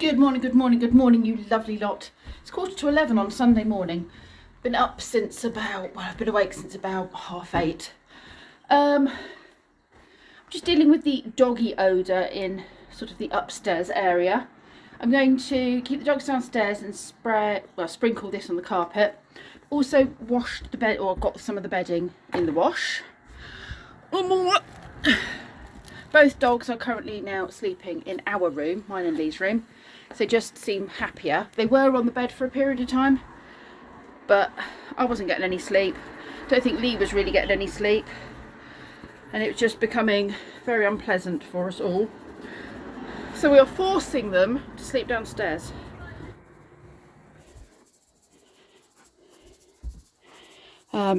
Good morning, good morning, good morning, you lovely lot. It's 11:15 on Sunday morning. Been up since about, well, I've been awake since about 8:30. I'm just dealing with the doggy odour in sort of the upstairs area. I'm going to keep the dogs downstairs and sprinkle this on the carpet. Also washed the bed, or got some of the bedding in the wash. Both dogs are currently now sleeping in our room, mine and Lee's room. So they just seem happier. They were on the bed for a period of time, but I wasn't getting any sleep. Don't think Lee was really getting any sleep. And it was just becoming very unpleasant for us all. So we are forcing them to sleep downstairs.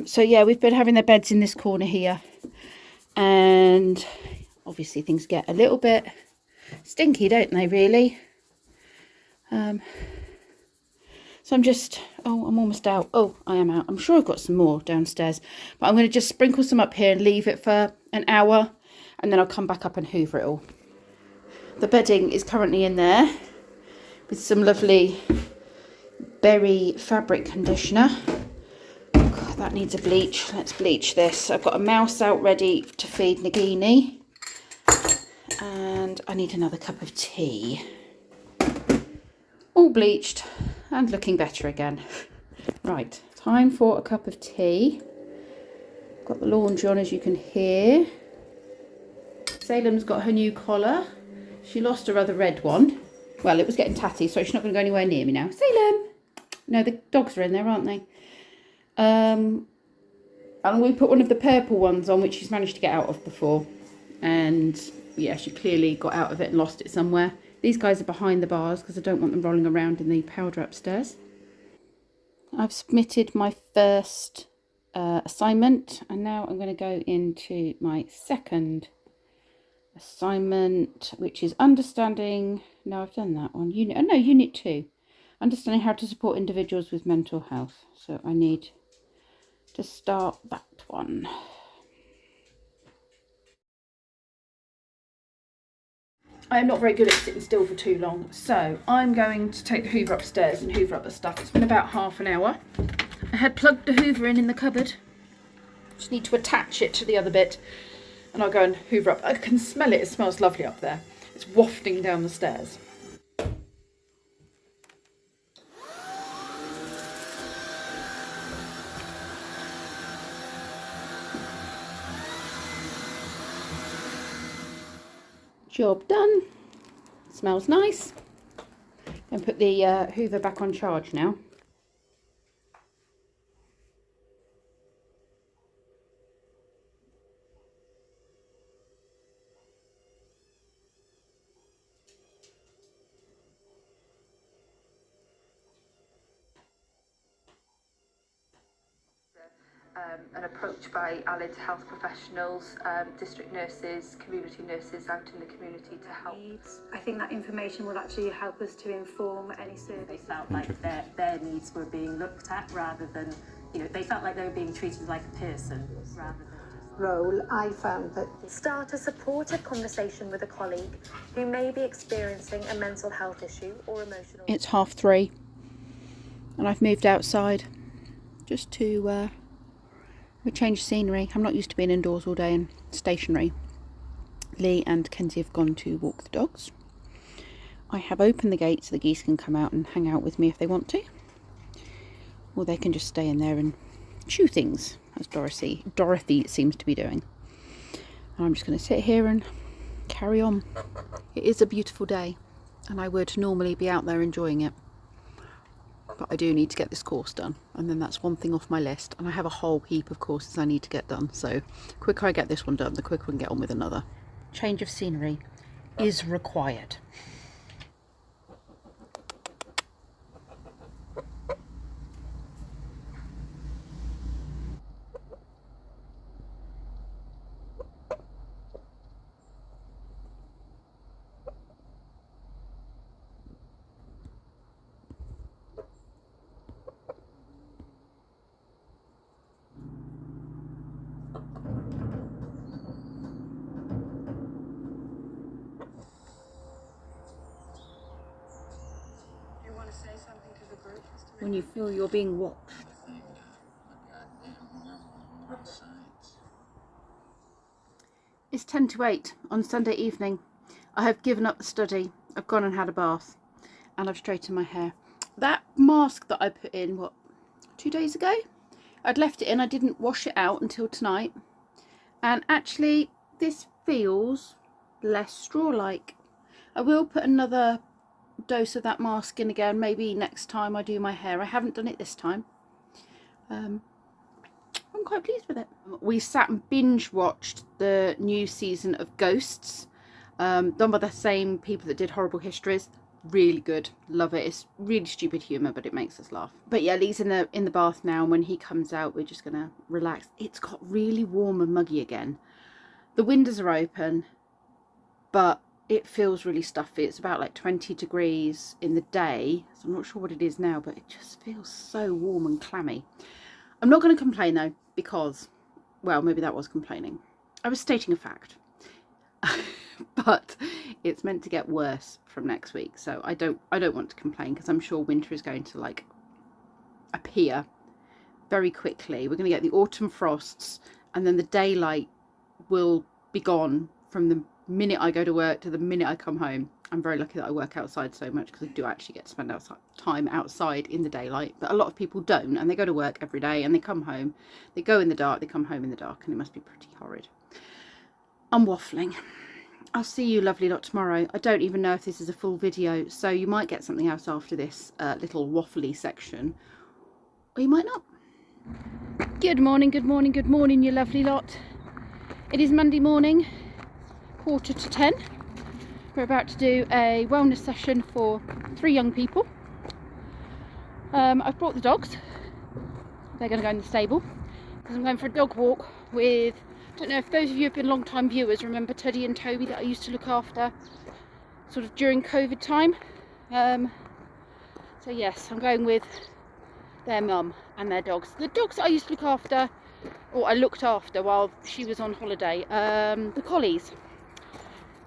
So yeah, we've been having their beds in this corner here. And obviously things get a little bit stinky, don't they, really? So I'm almost out. Oh, I am out. I'm sure I've got some more downstairs. But I'm going to just sprinkle some up here and leave it for an hour. And then I'll come back up and hoover it all. The bedding is currently in there with some lovely berry fabric conditioner. God, that needs a bleach. Let's bleach this. I've got a mouse out ready to feed Nagini. And I need another cup of tea. All bleached and looking better again. Right, time for a cup of tea. Got the laundry on, as you can hear. Salem's got her new collar. She lost her other red one. Well, it was getting tatty, so she's not going to go anywhere near me now. Salem! No, the dogs are in there, aren't they? And we put one of the purple ones on, which she's managed to get out of before. And yeah, she clearly got out of it and lost it somewhere. These guys are behind the bars because I don't want them rolling around in the powder upstairs. I've submitted my first assignment, and now I'm going to go into my second assignment, which is understanding. No, I've done that one. Unit 2. Understanding how to support individuals with mental health. So I need to start that one. I am not very good at sitting still for too long, so I'm going to take the hoover upstairs and hoover up the stuff. It's been about half an hour. I had plugged the hoover in the cupboard. Just need to attach it to the other bit, and I'll go and hoover up. I can smell it. It smells lovely up there. It's wafting down the stairs. Job done. Smells nice. And put the hoover back on charge now. An approach by allied health professionals, district nurses, community nurses out in the community to help. I think that information will actually help us to inform any service. They felt like their needs were being looked at rather than, they felt like they were being treated like a person rather than role. I found that Start a supportive conversation with a colleague who may be experiencing a mental health issue or emotional. It's 3:30 and I've moved outside just to change scenery. I'm not used to being indoors all day and stationary. Lee and Kenzie have gone to walk the dogs. I have opened the gate so the geese can come out and hang out with me if they want to. Or they can just stay in there and chew things, as Dorothy seems to be doing. And I'm just going to sit here and carry on. It is a beautiful day and I would normally be out there enjoying it. But I do need to get this course done, and then that's one thing off my list, and I have a whole heap of courses I need to get done, so the quicker I get this one done, the quicker we can get on with another. Change of scenery is required. when you feel you're being watched. It's 10 to 8 on Sunday evening. I have given up the study. I've gone and had a bath and I've straightened my hair. That mask that I put in, what, 2 days ago? I'd left it in, I didn't wash it out until tonight. And actually, this feels less straw-like. I will put another dose of that mask in again, maybe next time I do my hair. I haven't done it this time. I'm quite pleased with it. We sat and binge watched the new season of Ghosts, done by the same people that did Horrible Histories. Really good, love it. It's really stupid humour, but it makes us laugh. But yeah, Lee's in the bath now, and when he comes out we're just gonna relax. It's got really warm and muggy again. The windows are open, but it feels really stuffy. It's about like 20 degrees in the day, so I'm not sure what it is now, but it just feels so warm and clammy. I'm not going to complain though, because, well, maybe that was complaining. I was stating a fact. But it's meant to get worse from next week, so I don't want to complain, because I'm sure winter is going to like appear very quickly. We're going to get the autumn frosts, and then the daylight will be gone from the minute I go to work to the minute I come home. I'm very lucky that I work outside so much, because I do actually get to spend time outside in the daylight, but a lot of people don't, and they go to work every day and they come home, they go in the dark, they come home in the dark, and it must be pretty horrid. I'm waffling. I'll see you lovely lot tomorrow. I don't even know if this is a full video, so you might get something else after this little waffly section, or you might not. Good morning, good morning, good morning, you lovely lot. It is Monday morning, 9:45. We're about to do a wellness session for 3 young people. I've brought the dogs. They're going to go in the stable, because I'm going for a dog walk with, I don't know if those of you have been long time viewers remember Teddy and Toby that I used to look after sort of during COVID time. So yes, I'm going with their mum and their dogs. The dogs that I used to look after, or I looked after while she was on holiday, the collies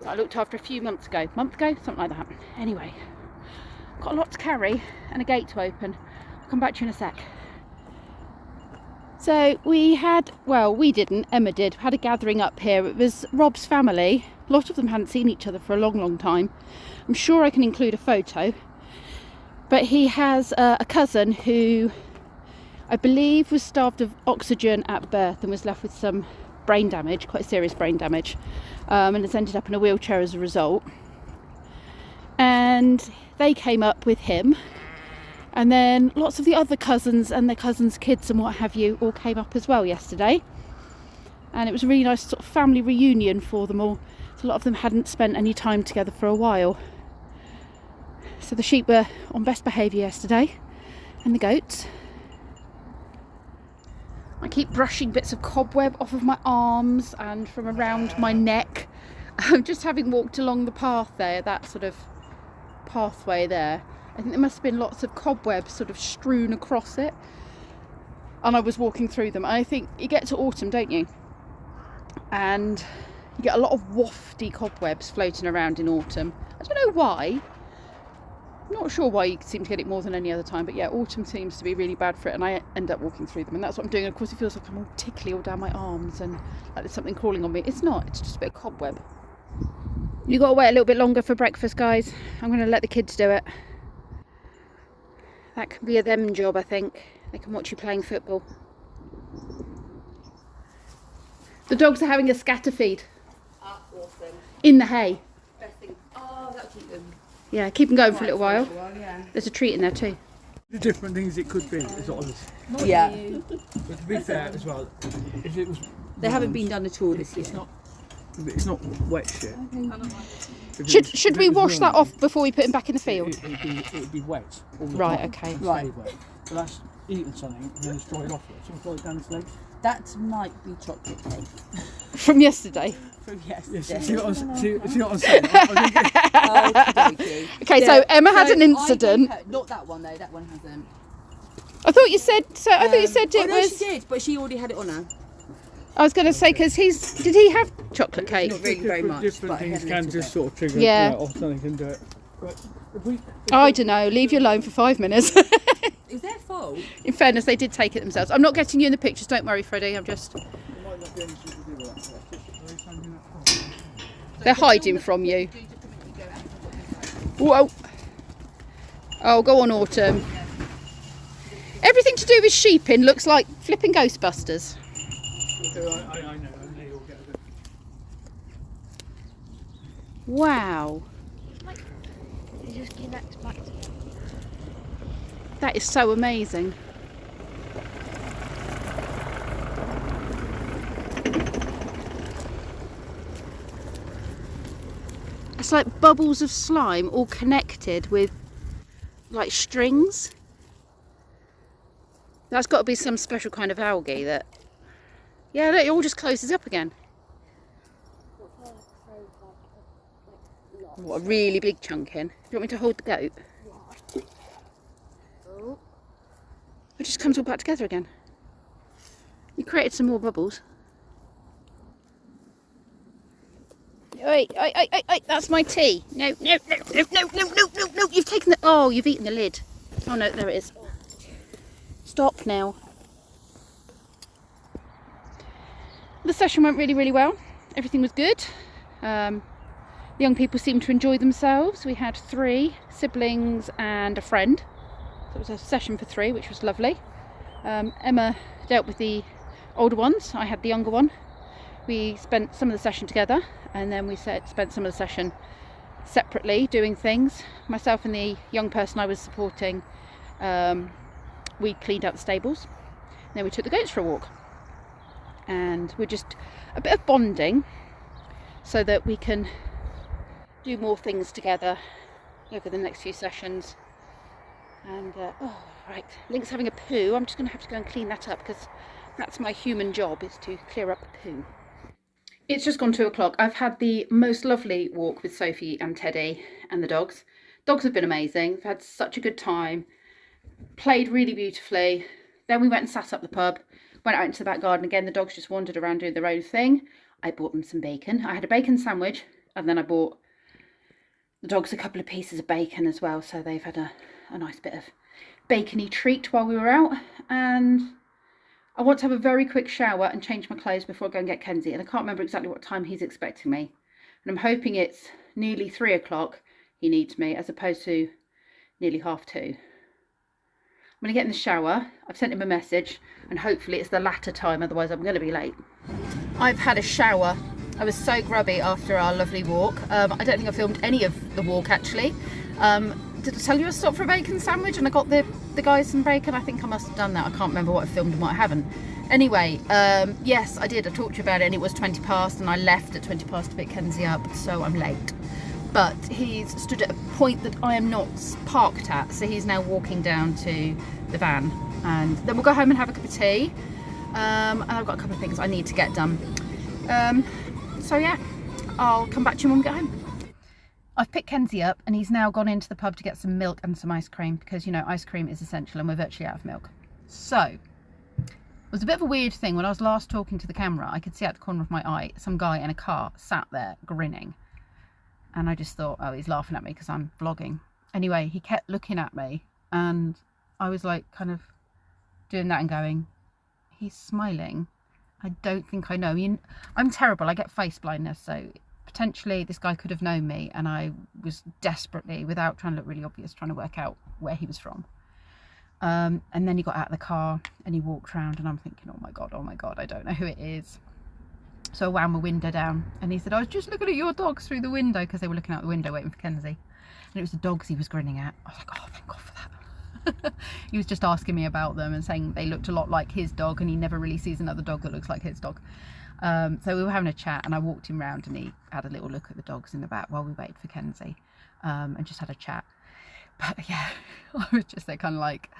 that I looked after a few months ago, something like that. Anyway, got a lot to carry and a gate to open. I'll come back to you in a sec. So we had, well, we didn't, Emma did, had a gathering up here. It was Rob's family. A lot of them hadn't seen each other for a long time. I'm sure I can include a photo. But he has a cousin who I believe was starved of oxygen at birth and was left with some brain damage, quite serious brain damage, and has ended up in a wheelchair as a result. And they came up with him. And then lots of the other cousins and their cousins' kids and what have you all came up as well yesterday. And it was a really nice sort of family reunion for them all. So a lot of them hadn't spent any time together for a while. So the sheep were on best behaviour yesterday, and the goats. I keep brushing bits of cobweb off of my arms and from around my neck. Just having walked along the path there, that sort of pathway there. I think there must have been lots of cobwebs sort of strewn across it, and I was walking through them. I think you get to autumn, don't you? And you get a lot of wafty cobwebs floating around in autumn. I don't know why. I'm not sure why you seem to get it more than any other time, but yeah, autumn seems to be really bad for it, and I end up walking through them, and that's what I'm doing. Of course, it feels like I'm all tickly all down my arms and like there's something crawling on me. It's not, it's just a bit of cobweb. You got to wait a little bit longer for breakfast, guys. I'm going to let the kids do it. That can be a them job, I think. They can watch you playing football. The dogs are having a scatter feed. Ah, awesome. In the hay. Best thing. Oh, that'll keep them. Yeah, keep them going for a little while. Yeah. There's a treat in there too. The different things it could be is what I was. Yeah. But to be fair as well, if it was. They haven't been done at all this year. It's not wet shit. Should we wash that off before we put him back in the field? It'd be wet. All the Right, time. okay. It's Right. very wet. But that's eating something and then it's dried off it. So it's like down its legs. That might be chocolate cake From yesterday. from Yes, yesterday. see what I'm saying? I think Okey-dokey. Okay, Yeah, so Emma had an I incident. gave her- not that one though. That one hasn't. I thought you said. So I thought you said it no, was. she did, but she already had it on her. I was going to say because did he have chocolate cake? Not really very much. different but things had a can little just bit. sort of trigger Yeah. or something can do it. But if I don't know. Leave you alone for 5 minutes. Is their fault? In fairness, they did take it themselves. I'm not getting you in the pictures. Don't worry, Freddie. I'm just... there might not be anything to do with that. So that's just something that's They're hiding from you. Whoa. Oh, go on, Autumn. Everything to do with sheeping looks like flipping Ghostbusters. I know, and they all get a bit. Wow. It just connects back to it. That is so amazing. It's like bubbles of slime all connected with like strings. That's got to be some special kind of algae that... Yeah, look, it all just closes up again. What a really big chunk in. Do you want me to hold the goat? It just comes all back together again. You created some more bubbles. Oi, oi, oi, oi, oi, that's my tea. No, no, no, no, no, no, no, no, no. You've taken the... Oh, you've eaten the lid. Oh no, there it is. Stop now. The session went really, really well. Everything was good. The young people seemed to enjoy themselves. We had 3 siblings and a friend. So it was a session for 3, which was lovely. Emma dealt with the older ones. I had the younger one. We spent some of the session together, and then we spent some of the session separately doing things. Myself and the young person I was supporting, we cleaned out the stables. Then we took the goats for a walk, and we're just a bit of bonding so that we can do more things together over the next few sessions. And oh right, Link's having a poo. I'm just going to have to go and clean that up, because that's my human job, is to clear up the poo. It's just gone 2 o'clock. I've had the most lovely walk with Sophie and Teddy and the dogs. Dogs have been amazing. We've had such a good time. Played really beautifully. Then we went and sat up the pub. Went out into the back garden again. The dogs just wandered around doing their own thing. I bought them some bacon. I had a bacon sandwich, and then I bought the dogs a couple of pieces of bacon as well. So they've had a nice bit of bacony treat while we were out. And I want to have a very quick shower and change my clothes before I go and get Kenzie. And I can't remember exactly what time he's expecting me. And I'm hoping it's nearly 3 o'clock he needs me, as opposed to nearly 2:30. I'm going to get in the shower. I've sent him a message, and hopefully it's the latter time, otherwise I'm going to be late. I've had a shower. I was so grubby after our lovely walk. I don't think I filmed any of the walk, actually. Did I tell you I stopped for a bacon sandwich and I got the guys some bacon? I think I must have done that. I can't remember what I filmed and what I haven't. Anyway, yes, I did. I talked to you about it, and it was 20 past, and I left at 20 past to pick Kenzie up, so I'm late. But he's stood at a point that I am not parked at, so he's now walking down to the van, and then we'll go home and have a cup of tea. And I've got a couple of things I need to get done. So yeah, I'll come back to you when we get home. I've picked Kenzie up, and he's now gone into the pub to get some milk and some ice cream, because, you know, ice cream is essential and we're virtually out of milk. So it was a bit of a weird thing. When I was last talking to the camera, I could see out the corner of my eye some guy in a car sat there grinning, and I just thought, oh, he's laughing at me because I'm vlogging. Anyway, he kept looking at me, and I was like kind of doing that and going, he's smiling. I don't think I know. I mean, I'm terrible. I get face blindness, so potentially this guy could have known me, and I was desperately, without trying to look really obvious, trying to work out where he was from. And then he got out of the car and he walked around, and I'm thinking, oh my god, I don't know who it is. So I wound my window down, and he said, I was just looking at your dogs through the window, because they were looking out the window waiting for Kenzie, and it was the dogs he was grinning at. I was like, oh, thank god for that. He was just asking me about them and saying they looked a lot like his dog, and he never really sees another dog that looks like his dog. So we were having a chat, and I walked him round, and he had a little look at the dogs in the back while we waited for Kenzie, and just had a chat. But yeah, I was just there kind of like,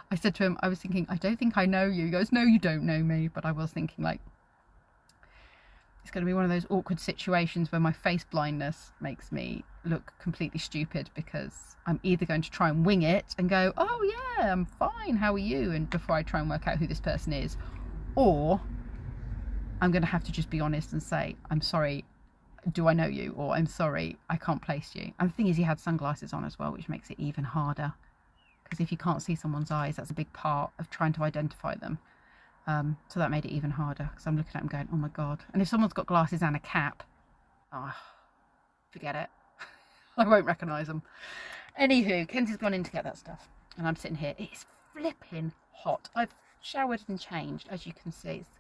I said to him, I was thinking, I don't think I know you. He goes, no, you don't know me. But I was thinking, like, it's going to be one of those awkward situations where my face blindness makes me look completely stupid, because I'm either going to try and wing it and go, oh yeah, I'm fine, how are you? And before I try and work out who this person is, or I'm going to have to just be honest and say, I'm sorry, do I know you? Or I'm sorry, I can't place you. And the thing is, he had sunglasses on as well, which makes it even harder. Because if you can't see someone's eyes, that's a big part of trying to identify them. So that made it even harder, because I'm looking at him going, oh my God. And if someone's got glasses and a cap, oh, forget it. I won't recognise them. Anywho, Kenzie's gone in to get that stuff. And I'm sitting here. It's flipping hot. I've showered and changed, as you can see. It's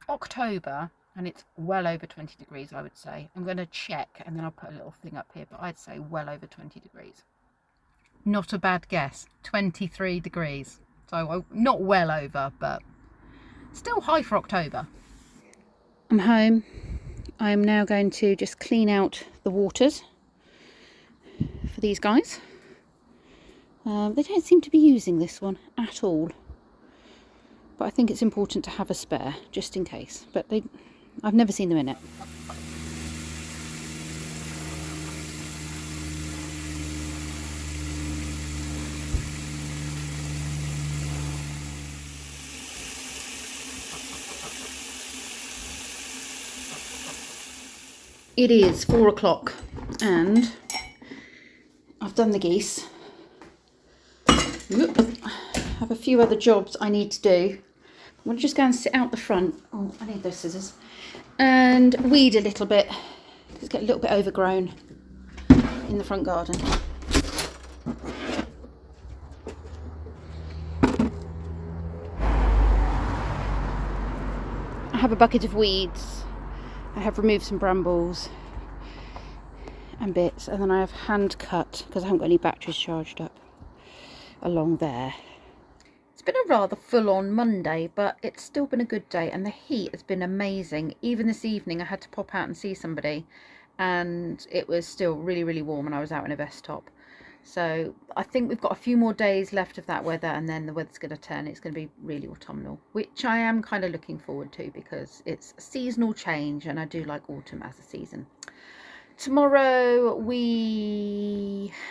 October, and it's well over 20 degrees, I would say. I'm going to check, and then I'll put a little thing up here, but I'd say well over 20 degrees. Not a bad guess. 23 degrees. So not well over, but still high for October. I'm home. I'm now going to just clean out the waters for these guys. They don't seem to be using this one at all, but I think it's important to have a spare just in case. But I've never seen them in it. It is 4 o'clock and I've done the geese. I have a few other jobs I need to do. I'm going to just go and sit out the front. Oh, I need those scissors. And weed a little bit. It's getting a little bit overgrown in the front garden. I have a bucket of weeds. I have removed some brambles and bits, and then I have hand cut, because I haven't got any batteries charged up, along there. It's been a rather full-on Monday, but it's still been a good day, and the heat has been amazing. Even this evening I had to pop out and see somebody, and it was still really, really warm, and I was out in a vest top. So I think we've got a few more days left of that weather, and then the weather's going to turn. It's going to be really autumnal, which I am kind of looking forward to, because it's a seasonal change, and I do like autumn as a season. Tomorrow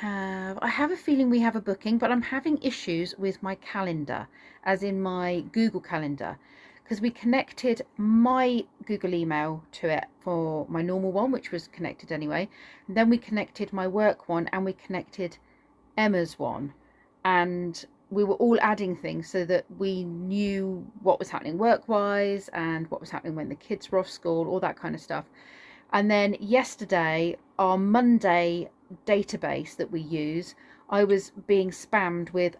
I have a feeling we have a booking, but I'm having issues with my calendar, as in my Google Calendar, because we connected my Google email to it for my normal one, which was connected anyway. And then we connected my work one, and we connected Emma's one, and we were all adding things so that we knew what was happening work-wise and what was happening when the kids were off school, all that kind of stuff. And then yesterday, our Monday database that we use, I was being spammed with,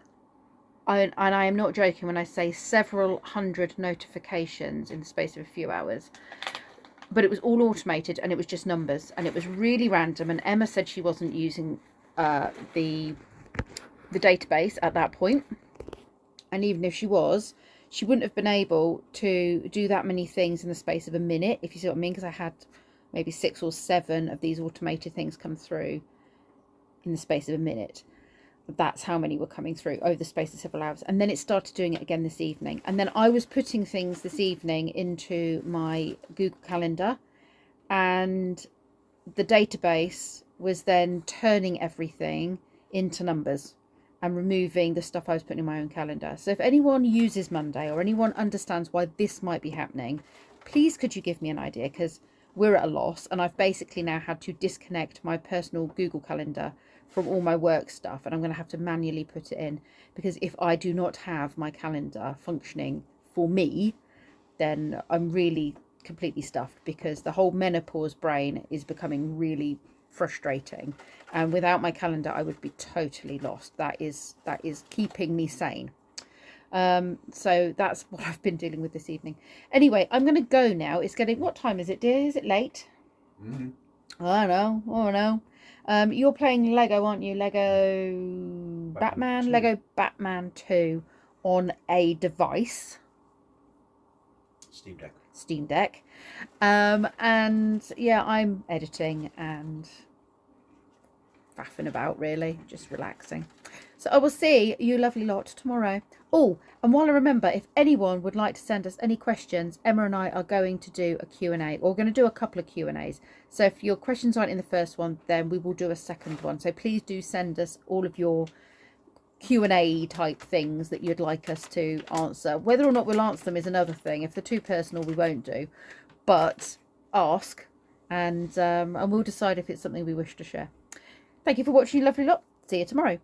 and I am not joking when I say several hundred notifications in the space of a few hours. But it was all automated, and it was just numbers, and it was really random. And Emma said she wasn't using the database at that point, and even if she was, she wouldn't have been able to do that many things in the space of a minute, if you see what I mean, because I had maybe 6 or 7 of these automated things come through in the space of a minute. That's how many were coming through over the space of several hours. And then it started doing it again this evening. And then I was putting things this evening into my Google Calendar, and the database was then turning everything into numbers and removing the stuff I was putting in my own calendar. So if anyone uses Monday, or anyone understands why this might be happening, please could you give me an idea, because we're at a loss, and I've basically now had to disconnect my personal Google Calendar from all my work stuff, and I'm going to have to manually put it in, because if I do not have my calendar functioning for me, then I'm really completely stuffed, because the whole menopause brain is becoming really frustrating, and without my calendar I would be totally lost. That is keeping me sane. So that's what I've been dealing with this evening. Anyway, I'm going to go now. It's getting, what time is it, dear? Is it late? Mm-hmm. I don't know. You're playing Lego, aren't you? Lego Batman? Lego Batman 2 on a device. Steam Deck. And yeah, I'm editing and faffing about, really, just relaxing. So I will see you lovely lot tomorrow. Oh, and while I remember, if anyone would like to send us any questions, Emma and I are going to do a Q&A, or we're going to do a couple of Q&As. So if your questions aren't in the first one, then we will do a second one. So please do send us all of your Q&A type things that you'd like us to answer. Whether or not we'll answer them is another thing. If they're too personal, we won't do. But ask, and we'll decide if it's something we wish to share. Thank you for watching, you lovely lot. See you tomorrow.